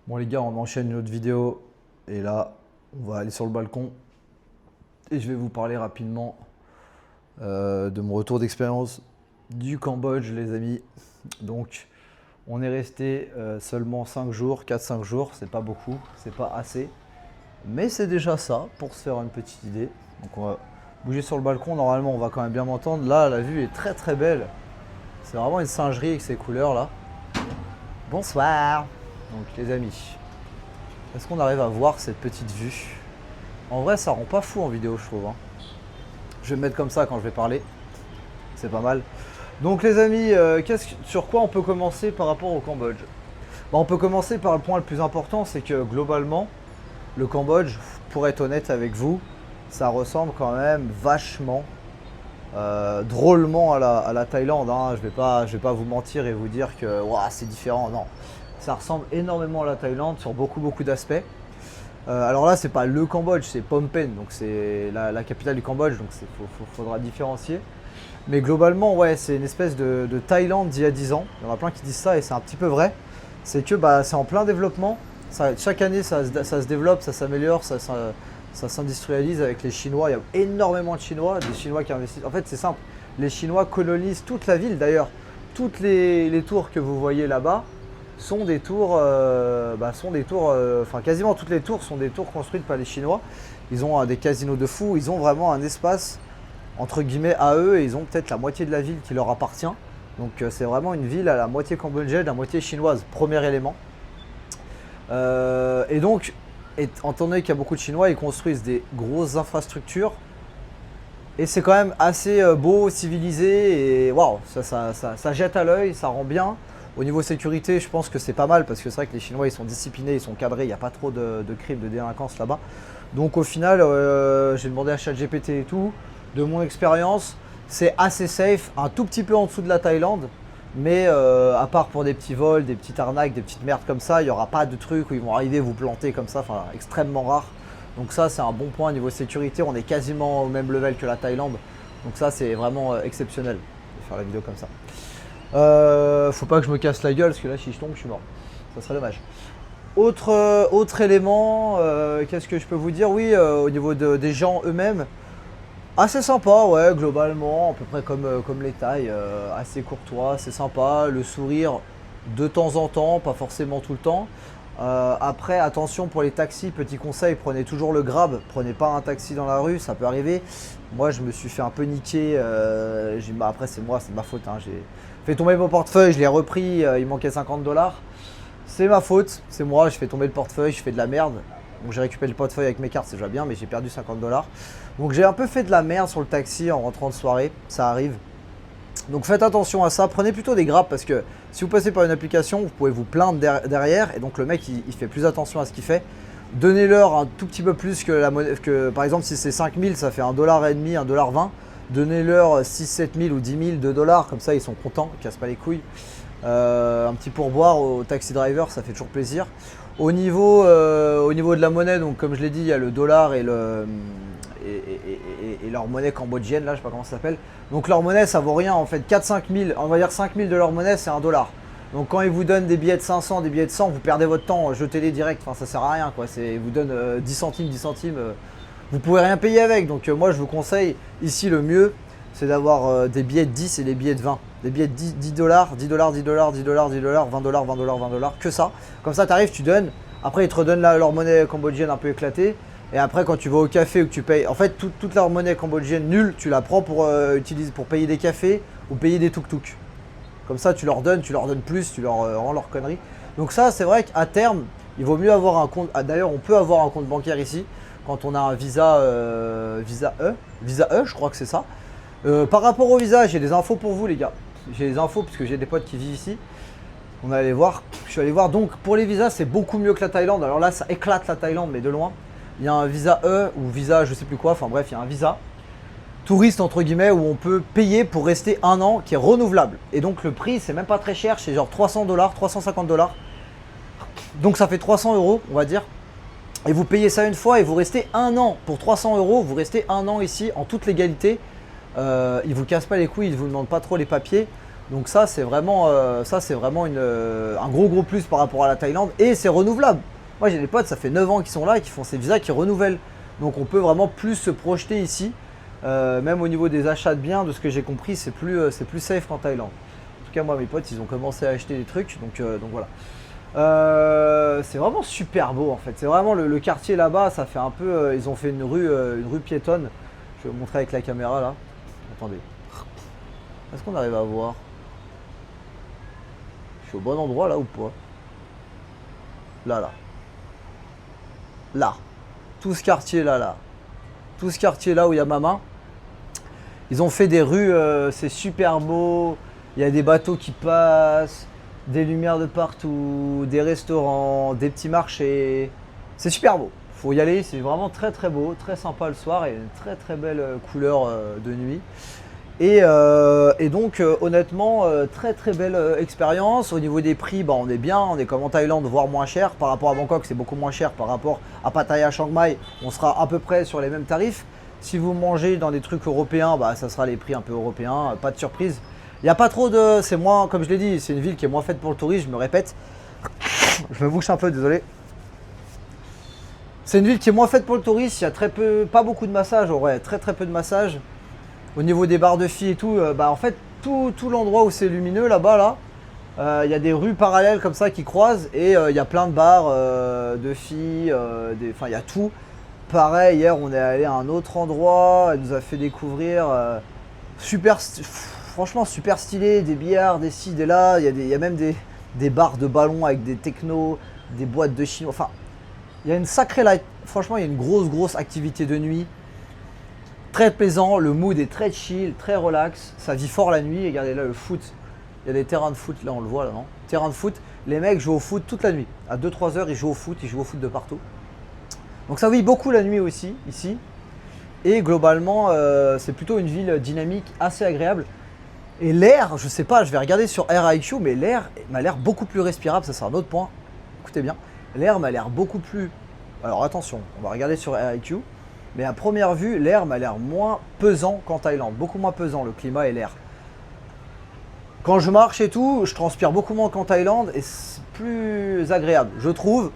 Bon les gars, on enchaîne une autre vidéo et là, on va aller sur le balcon et je vais vous parler rapidement de mon retour d'expérience du Cambodge les amis. Donc on est resté seulement 5 jours, 4-5 jours, c'est pas beaucoup, c'est pas assez. Mais c'est déjà ça pour se faire une petite idée. Donc on va bouger sur le balcon, normalement on va quand même bien m'entendre. Là la vue est très très belle. C'est vraiment une singerie avec ces couleurs là. Bonsoir. Donc les amis, est-ce qu'on arrive à voir cette petite vue? En vrai ça rend pas fou en vidéo je trouve. Je vais me mettre comme ça quand je vais parler. C'est pas mal. Donc les amis, sur quoi on peut commencer par rapport au Cambodge? On peut commencer par le point le plus important, c'est que globalement, le Cambodge, pour être honnête avec vous, ça ressemble quand même vachement, drôlement à la Thaïlande. Je vais pas vous mentir et vous dire que ouah, c'est différent. Non, ça ressemble énormément à la Thaïlande sur beaucoup d'aspects. Alors là, c'est pas le Cambodge, c'est Phnom Penh, donc c'est la capitale du Cambodge, donc faudra différencier. Mais globalement, ouais, c'est une espèce de Thaïlande d'il y a 10 ans. Il y en a plein qui disent ça et c'est un petit peu vrai. C'est que c'est en plein développement. Chaque année, ça se développe, ça s'améliore, ça s'industrialise avec les Chinois. Il y a énormément de Chinois, des Chinois qui investissent. En fait, c'est simple. Les Chinois colonisent toute la ville. D'ailleurs, toutes les tours que vous voyez là-bas sont des tours, enfin quasiment toutes les tours sont des tours construites par les Chinois. Ils ont des casinos de fous. Ils ont vraiment un espace entre guillemets à eux et ils ont peut-être la moitié de la ville qui leur appartient. Donc c'est vraiment une ville à la moitié cambodgienne, à la moitié chinoise, premier élément. Et donc, étant donné qu'il y a beaucoup de Chinois, ils construisent des grosses infrastructures. Et c'est quand même assez beau, civilisé et waouh, ça jette à l'œil, ça rend bien. Au niveau sécurité, je pense que c'est pas mal parce que c'est vrai que les Chinois ils sont disciplinés, ils sont cadrés, il n'y a pas trop de crimes, de délinquance là-bas. Donc au final, j'ai demandé à ChatGPT et tout. De mon expérience, c'est assez safe, un tout petit peu en dessous de la Thaïlande, mais à part pour des petits vols, des petites arnaques, des petites merdes comme ça, il n'y aura pas de trucs où ils vont arriver vous planter comme ça, enfin extrêmement rare. Donc ça c'est un bon point niveau sécurité, on est quasiment au même level que la Thaïlande, donc ça c'est vraiment exceptionnel de faire la vidéo comme ça. Faut pas que je me casse la gueule parce que là si je tombe je suis mort, ça serait dommage. Autre élément, qu'est-ce que je peux vous dire? Oui, au niveau des gens eux-mêmes, assez sympa, ouais, globalement, à peu près comme les Thaïs, assez courtois, c'est sympa, le sourire de temps en temps, pas forcément tout le temps. Après, attention pour les taxis, petit conseil, prenez toujours le Grab, prenez pas un taxi dans la rue, ça peut arriver. Moi, je me suis fait un peu niquer, après c'est moi, c'est de ma faute, j'ai fait tomber mon portefeuille, je l'ai repris, il manquait 50 $. C'est ma faute, c'est moi, je fais tomber le portefeuille, je fais de la merde. Donc j'ai récupéré le portefeuille avec mes cartes, c'est déjà bien, mais j'ai perdu 50 $. Donc j'ai un peu fait de la merde sur le taxi en rentrant de soirée, ça arrive. Donc faites attention à ça, prenez plutôt des grappes parce que si vous passez par une application, vous pouvez vous plaindre derrière et donc le mec il fait plus attention à ce qu'il fait. Donnez-leur un tout petit peu plus que la monnaie, par exemple si c'est 5000 ça fait 1,5 $, 1,20 $. Donnez-leur 6-7 000 ou 10 000 $, comme ça ils sont contents, ils cassent pas les couilles. Un petit pourboire au taxi driver, ça fait toujours plaisir. Au niveau de la monnaie, donc comme je l'ai dit, il y a le dollar et leur monnaie cambodgienne, là je sais pas comment ça s'appelle. Donc leur monnaie ça vaut rien en fait, 4-5 000, on va dire 5 000 de leur monnaie c'est 1 $. Donc quand ils vous donnent des billets de 500, des billets de 100, vous perdez votre temps, jetez-les direct, enfin ça sert à rien quoi, ils vous donnent 10 centimes, 10 centimes, vous pouvez rien payer avec. Donc moi je vous conseille, ici le mieux c'est d'avoir des billets de 10 et des billets de 20. Des billets de 10 $, 10 $, 10 $, 10 $, 10 $, 20 $, 20 $, 20 $, 20 $, que ça. Comme ça, tu arrives, tu donnes. Après, ils te redonnent leur monnaie cambodgienne un peu éclatée. Et après, quand tu vas au café ou que tu payes, en fait, toute leur monnaie cambodgienne nulle, tu la prends pour payer des cafés ou payer des tuk-tuk. Comme ça, tu leur donnes plus, tu leur rends leur connerie. Donc ça, c'est vrai qu'à terme, il vaut mieux avoir un compte. D'ailleurs, on peut avoir un compte bancaire ici quand on a un visa Visa E, je crois que c'est ça. Par rapport au visa, j'ai des infos pour vous les gars. J'ai des infos parce que j'ai des potes qui vivent ici. On va aller voir. Je suis allé voir. Donc pour les visas, c'est beaucoup mieux que la Thaïlande. Alors là, ça éclate la Thaïlande, mais de loin. Il y a un visa E ou visa, je sais plus quoi. Enfin bref, il y a un visa touriste entre guillemets où on peut payer pour rester 1 an, qui est renouvelable. Et donc le prix, c'est même pas très cher. C'est genre 300 $, 350 $. Donc ça fait 300 €, on va dire. Et vous payez ça une fois et vous restez 1 an. Pour 300 €, vous restez 1 an ici en toute légalité. Ils vous cassent pas les couilles, ils vous demandent pas trop les papiers. Donc ça c'est vraiment, un gros plus par rapport à la Thaïlande et c'est renouvelable. Moi j'ai des potes, ça fait 9 ans qu'ils sont là et qui font ces visas qui renouvellent. Donc on peut vraiment plus se projeter ici. Même au niveau des achats de biens, de ce que j'ai compris, c'est plus safe qu'en Thaïlande. En tout cas moi mes potes ils ont commencé à acheter des trucs, donc voilà. C'est vraiment super beau en fait. C'est vraiment le quartier là-bas, ça fait un peu. Ils ont fait une rue piétonne. Je vais vous montrer avec la caméra là. Attendez. Est-ce qu'on arrive à voir? Je suis au bon endroit là ou pas? Là. Là. Tout ce quartier là. Tout ce quartier là où il y a ma main. Ils ont fait des rues, c'est super beau. Il y a des bateaux qui passent, des lumières de partout, des restaurants, des petits marchés. C'est super beau. Faut y aller, c'est vraiment très beau, très sympa le soir et une très belle couleur de nuit. Et donc honnêtement, très belle expérience. Au niveau des prix, bah, on est bien, on est comme en Thaïlande, voire moins cher. Par rapport à Bangkok, c'est beaucoup moins cher. Par rapport à Pattaya, Chiang Mai, on sera à peu près sur les mêmes tarifs. Si vous mangez dans des trucs européens, bah, ça sera les prix un peu européens, pas de surprise. Il n'y a pas trop de... C'est moins, comme je l'ai dit, c'est une ville qui est moins faite pour le tourisme, je me répète. Je me bouche un peu, désolé. C'est une ville qui est moins faite pour le tourisme, il y a très peu, pas beaucoup de massages, ouais, très peu de massages. Au niveau des bars de filles et tout, bah en fait tout l'endroit où c'est lumineux là-bas il y a des rues parallèles comme ça qui croisent et il y a plein de bars de filles, enfin il y a tout. Pareil, hier on est allé à un autre endroit, elle nous a fait découvrir franchement super stylé, des billards, des ci, des là, il y a même des bars de ballons avec des technos, des boîtes de chinois, enfin il y a une sacrée light, franchement il y a une grosse activité de nuit. Très plaisant, le mood est très chill, très relax, ça vit fort la nuit. Regardez là le foot, il y a des terrains de foot là, on le voit là, non? Terrain de foot, les mecs jouent au foot toute la nuit. À 2-3 heures, ils jouent au foot de partout. Donc ça vit beaucoup la nuit aussi, ici. Et globalement, c'est plutôt une ville dynamique, assez agréable. Et l'air, je sais pas, je vais regarder sur Air IQ, mais l'air m'a l'air beaucoup plus respirable, ça c'est un autre point. Écoutez bien, l'air m'a l'air beaucoup plus... Alors attention, on va regarder sur Air IQ. Mais à première vue, l'air m'a l'air moins pesant qu'en Thaïlande. Beaucoup moins pesant, le climat et l'air. Quand je marche et tout, je transpire beaucoup moins qu'en Thaïlande et c'est plus agréable, je trouve.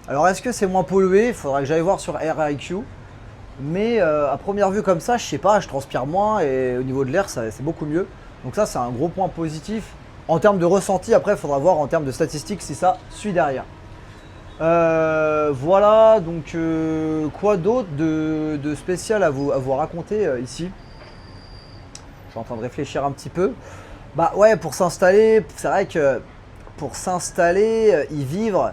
Alors est-ce que c'est moins pollué? Il faudra que j'aille voir sur Air IQ. Mais à première vue comme ça, je sais pas, je transpire moins et au niveau de l'air, c'est beaucoup mieux. Donc ça, c'est un gros point positif. En termes de ressenti, après, il faudra voir en termes de statistiques si ça suit derrière. Voilà, donc quoi d'autre de spécial à vous raconter ici? Je suis en train de réfléchir un petit peu. Bah ouais, pour s'installer, c'est vrai que pour s'installer, y vivre,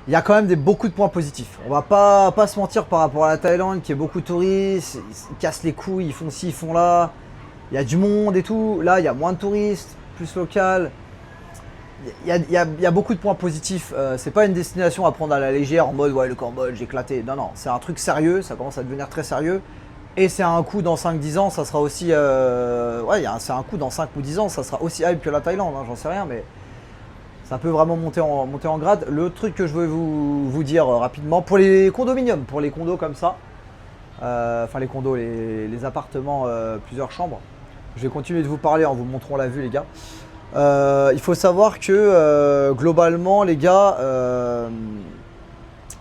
il y a quand même beaucoup de points positifs. On va pas se mentir par rapport à la Thaïlande qui est beaucoup de touristes, ils cassent les couilles, ils font ci, ils font là. Il y a du monde et tout. Là, il y a moins de touristes, plus local. Il y a beaucoup de points positifs. C'est pas une destination à prendre à la légère en mode ouais le Cambodge éclaté. Non, c'est un truc sérieux, ça commence à devenir très sérieux. Et c'est un coup dans 5-10 ans, ça sera aussi... ouais, c'est un coup dans 5 ou 10 ans, ça sera aussi hype que la Thaïlande, hein, j'en sais rien, mais ça peut vraiment monter en grade. Le truc que je veux vous dire rapidement, pour les condominiums, pour les condos comme ça, enfin les condos, les appartements plusieurs chambres, je vais continuer de vous parler en vous montrant la vue les gars. Il faut savoir que globalement les gars,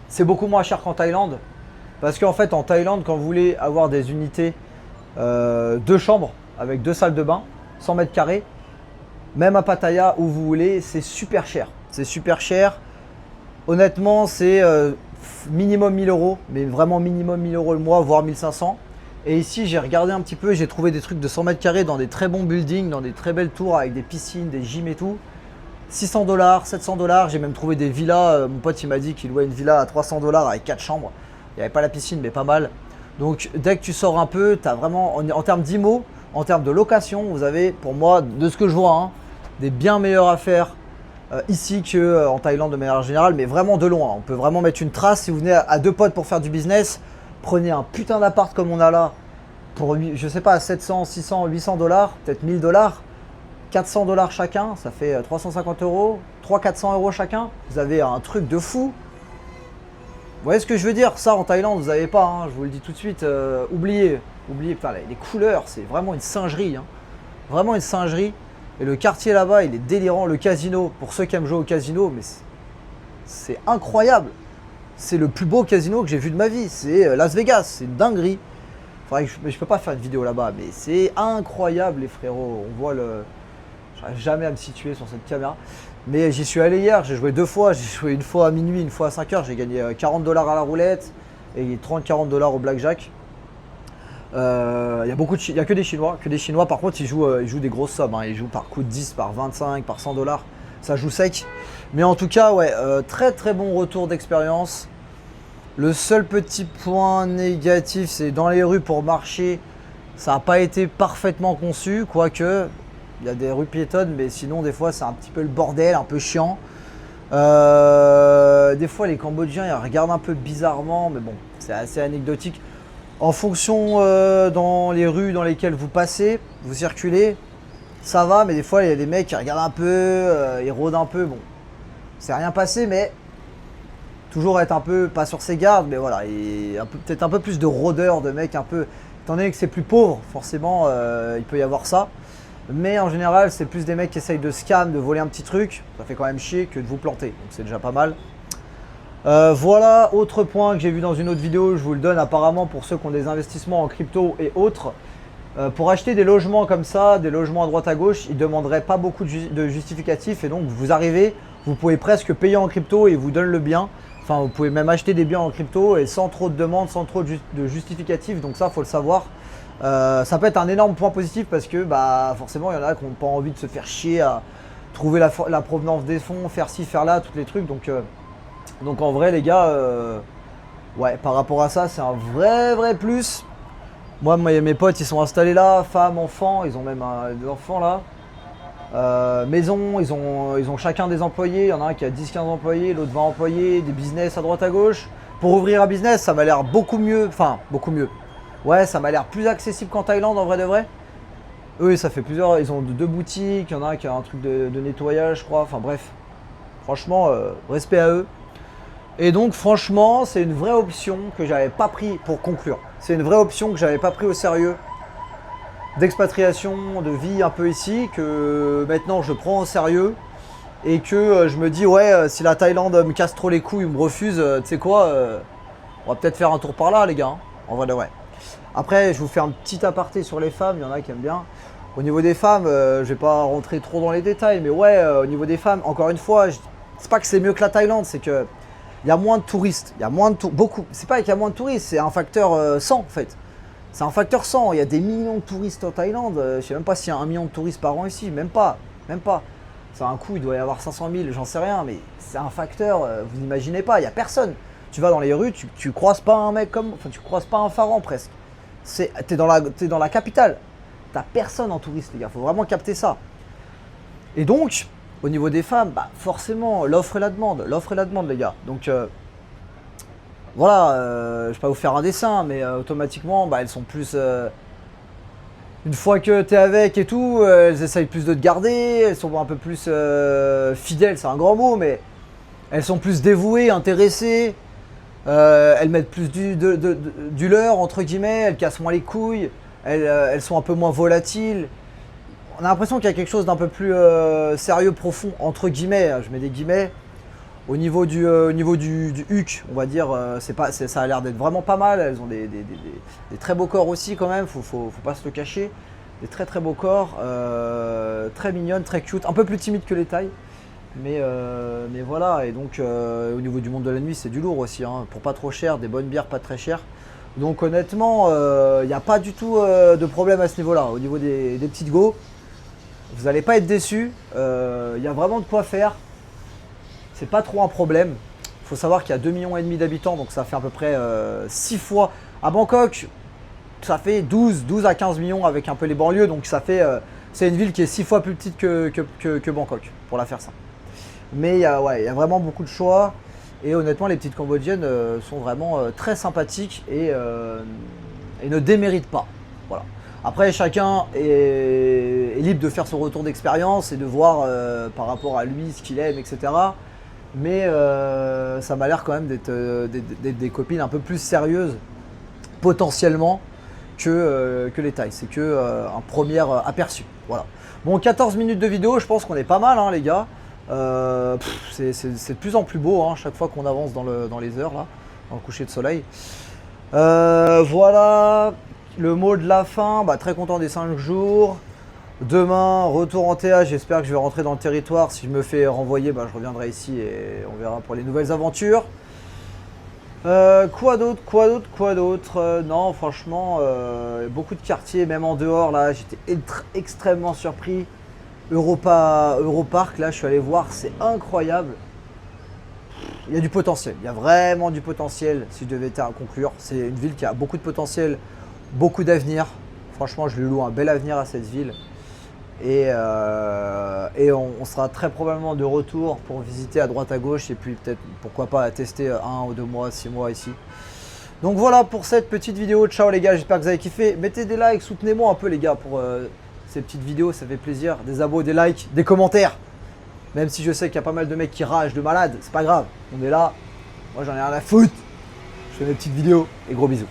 c'est beaucoup moins cher qu'en Thaïlande. Parce qu'en fait en Thaïlande quand vous voulez avoir des unités 2 chambres avec 2 salles de bain, 100 mètres carrés, même à Pattaya où vous voulez, c'est super cher. C'est super cher. Honnêtement c'est minimum 1000 euros, mais vraiment minimum 1000 euros le mois, voire 1500. Et ici, j'ai regardé un petit peu, j'ai trouvé des trucs de 100 mètres carrés dans des très bons buildings, dans des très belles tours avec des piscines, des gyms et tout. 600 $, 700 $. J'ai même trouvé des villas. Mon pote, il m'a dit qu'il louait une villa à 300 $ avec 4 chambres. Il n'y avait pas la piscine, mais pas mal. Donc, dès que tu sors un peu, tu as vraiment, en termes d'IMO, en termes de location, vous avez, pour moi, de ce que je vois, hein, des bien meilleures affaires ici qu'en Thaïlande de manière générale, mais vraiment de loin. On peut vraiment mettre une trace si vous venez à 2 potes pour faire du business. Prenez un putain d'appart comme on a là pour, je sais pas, 700, 600, 800 $, peut-être 1000 $, 400 $ chacun, ça fait 350 €, 300-400 € chacun. Vous avez un truc de fou. Vous voyez ce que je veux dire? Ça en Thaïlande, vous n'avez pas, hein, je vous le dis tout de suite. Oubliez, putain, les couleurs, c'est vraiment une singerie. Hein. Vraiment une singerie. Et le quartier là-bas, il est délirant. Le casino, pour ceux qui aiment jouer au casino, mais c'est incroyable. C'est le plus beau casino que j'ai vu de ma vie. C'est Las Vegas, c'est une dinguerie. Faudrait que mais je peux pas faire une vidéo là-bas, mais c'est incroyable les frérots. On voit le... J'arrive jamais à me situer sur cette caméra. Mais j'y suis allé hier, j'ai joué 2 fois. J'ai joué une fois à minuit, une fois à 5 heures. J'ai gagné 40 $ à la roulette et 30-40 $ au blackjack. Il y a que des Chinois. Que des Chinois, par contre, ils jouent des grosses sommes. Hein. Ils jouent par coup de 10, par 25, par 100 $. Ça joue sec. Mais en tout cas, ouais, très très bon retour d'expérience. Le seul petit point négatif, c'est dans les rues pour marcher. Ça n'a pas été parfaitement conçu, quoique il y a des rues piétonnes, mais sinon des fois c'est un petit peu le bordel, un peu chiant. Des fois les Cambodgiens ils regardent un peu bizarrement, mais bon, c'est assez anecdotique. En fonction dans les rues dans lesquelles vous passez, vous circulez, ça va, mais des fois il y a des mecs qui regardent un peu, ils rôdent un peu, bon, c'est rien passé, mais toujours être un peu, pas sur ses gardes, mais voilà, peut-être un peu plus de rôdeurs, de mecs un peu, étant donné que c'est plus pauvre, forcément, il peut y avoir ça. Mais en général, c'est plus des mecs qui essayent de scam, de voler un petit truc, ça fait quand même chier que de vous planter, donc c'est déjà pas mal. Voilà, autre point que j'ai vu dans une autre vidéo, je vous le donne apparemment pour ceux qui ont des investissements en crypto et autres. Pour acheter des logements comme ça, des logements à droite à gauche, ils ne demanderaient pas beaucoup de justificatifs et donc vous arrivez, vous pouvez presque payer en crypto et ils vous donnent le bien. Enfin, vous pouvez même acheter des biens en crypto et sans trop de demandes, sans trop de justificatifs, donc ça, faut le savoir. Ça peut être un énorme point positif parce que bah, forcément, il y en a qui n'ont pas envie de se faire chier à trouver la provenance des fonds, faire ci, faire là, tous les trucs. Donc en vrai, les gars, ouais, par rapport à ça, c'est un vrai plus. Moi, mes potes, ils sont installés là, femmes, enfants, ils ont même des enfants là. Maison, ils ont chacun des employés. Il y en a un qui a 10-15 employés, l'autre 20 employés, des business à droite à gauche. Pour ouvrir un business, ça m'a l'air beaucoup mieux. Enfin, beaucoup mieux. Ouais, ça m'a l'air plus accessible qu'en Thaïlande en vrai de vrai. Eux, ça fait plusieurs. Ils ont 2 boutiques. Il y en a un qui a un truc de nettoyage, je crois. Enfin, bref. Franchement, respect à eux. Et donc, franchement, c'est une vraie option que j'avais pas pris pour conclure. C'est une vraie option que j'avais pas pris au sérieux. D'expatriation, de vie un peu ici, que maintenant je prends au sérieux et que je me dis ouais, si la Thaïlande me casse trop les couilles ou me refuse, tu sais quoi, on va peut-être faire un tour par là les gars, hein, en vrai de vrai. Après je vous fais un petit aparté sur les femmes, il y en a qui aiment bien. Au niveau des femmes, je vais pas rentrer trop dans les détails, mais ouais, au niveau des femmes, encore une fois, c'est pas que c'est mieux que la Thaïlande, c'est que il y a moins de touristes, il y a moins de beaucoup. C'est pas qu'il y a moins de touristes, c'est un facteur 100 en fait. C'est un facteur 100, il y a des millions de touristes en Thaïlande, je sais même pas s'il y a 1 million de touristes par an ici, même pas. C'est un coup, il doit y avoir 500 000, j'en sais rien, mais c'est un facteur, vous n'imaginez pas, il n'y a personne. Tu vas dans les rues, tu croises pas un mec comme, enfin tu croises pas un pharaon presque. T'es dans la capitale, t'as personne en touriste les gars, faut vraiment capter ça. Et donc, au niveau des femmes, bah forcément, l'offre et la demande les gars. Donc voilà, je vais pas vous faire un dessin, mais automatiquement, bah, elles sont plus... une fois que tu es avec et tout, elles essayent plus de te garder, elles sont un peu plus fidèles, c'est un grand mot, mais elles sont plus dévouées, intéressées, elles mettent plus du leur, entre guillemets, elles cassent moins les couilles, elles sont un peu moins volatiles. On a l'impression qu'il y a quelque chose d'un peu plus sérieux, profond, entre guillemets, je mets des guillemets. Au niveau du HUC, on va dire, ça a l'air d'être vraiment pas mal. Elles ont des très beaux corps aussi quand même, faut pas se le cacher. Des très beaux corps, très mignonnes, très cute, un peu plus timides que les Thaïs. Mais voilà, et donc au niveau du monde de la nuit, c'est du lourd aussi, hein, pour pas trop cher, des bonnes bières pas très chères. Donc honnêtement, il n'y a pas du tout de problème à ce niveau-là. Au niveau des petites go, vous n'allez pas être déçus, il y a vraiment de quoi faire. C'est pas trop un problème. Il faut savoir qu'il y a 2,5 millions d'habitants, donc ça fait à peu près 6 fois. À Bangkok, ça fait 12 à 15 millions avec un peu les banlieues, donc ça fait, c'est une ville qui est 6 fois plus petite que Bangkok, pour la faire ça. Mais il y a vraiment beaucoup de choix. Et honnêtement, les petites Cambodgiennes sont vraiment très sympathiques et ne déméritent pas. Voilà. Après, chacun est libre de faire son retour d'expérience et de voir par rapport à lui ce qu'il aime, etc. Mais ça m'a l'air quand même d'être des copines un peu plus sérieuses, potentiellement. que les tailles. C'est que un premier aperçu. Voilà. Bon, 14 minutes de vidéo, je pense qu'on est pas mal, hein, les gars. C'est de plus en plus beau, hein, chaque fois qu'on avance dans les heures, là, dans le coucher de soleil. Voilà, le mot de la fin, bah, très content des 5 jours. Demain, retour en TA, j'espère que je vais rentrer dans le territoire. Si je me fais renvoyer, bah, je reviendrai ici et on verra pour les nouvelles aventures. Quoi d'autre? Non, franchement, beaucoup de quartiers, même en dehors, là, j'étais extrêmement surpris. Europark, là, je suis allé voir, c'est incroyable. Il y a du potentiel, il y a vraiment du potentiel, si je devais conclure. C'est une ville qui a beaucoup de potentiel, beaucoup d'avenir. Franchement, je lui loue un bel avenir à cette ville. Et on sera très probablement de retour pour visiter à droite à gauche et puis peut-être pourquoi pas tester 1 ou 2 mois, 6 mois ici. Donc voilà pour cette petite vidéo. Ciao les gars, j'espère que vous avez kiffé. Mettez des likes, soutenez-moi un peu les gars pour ces petites vidéos, ça fait plaisir. Des abos, des likes, des commentaires. Même si je sais qu'il y a pas mal de mecs qui ragent de malades, c'est pas grave. On est là, moi j'en ai rien à foutre. Je fais mes petites vidéos et gros bisous.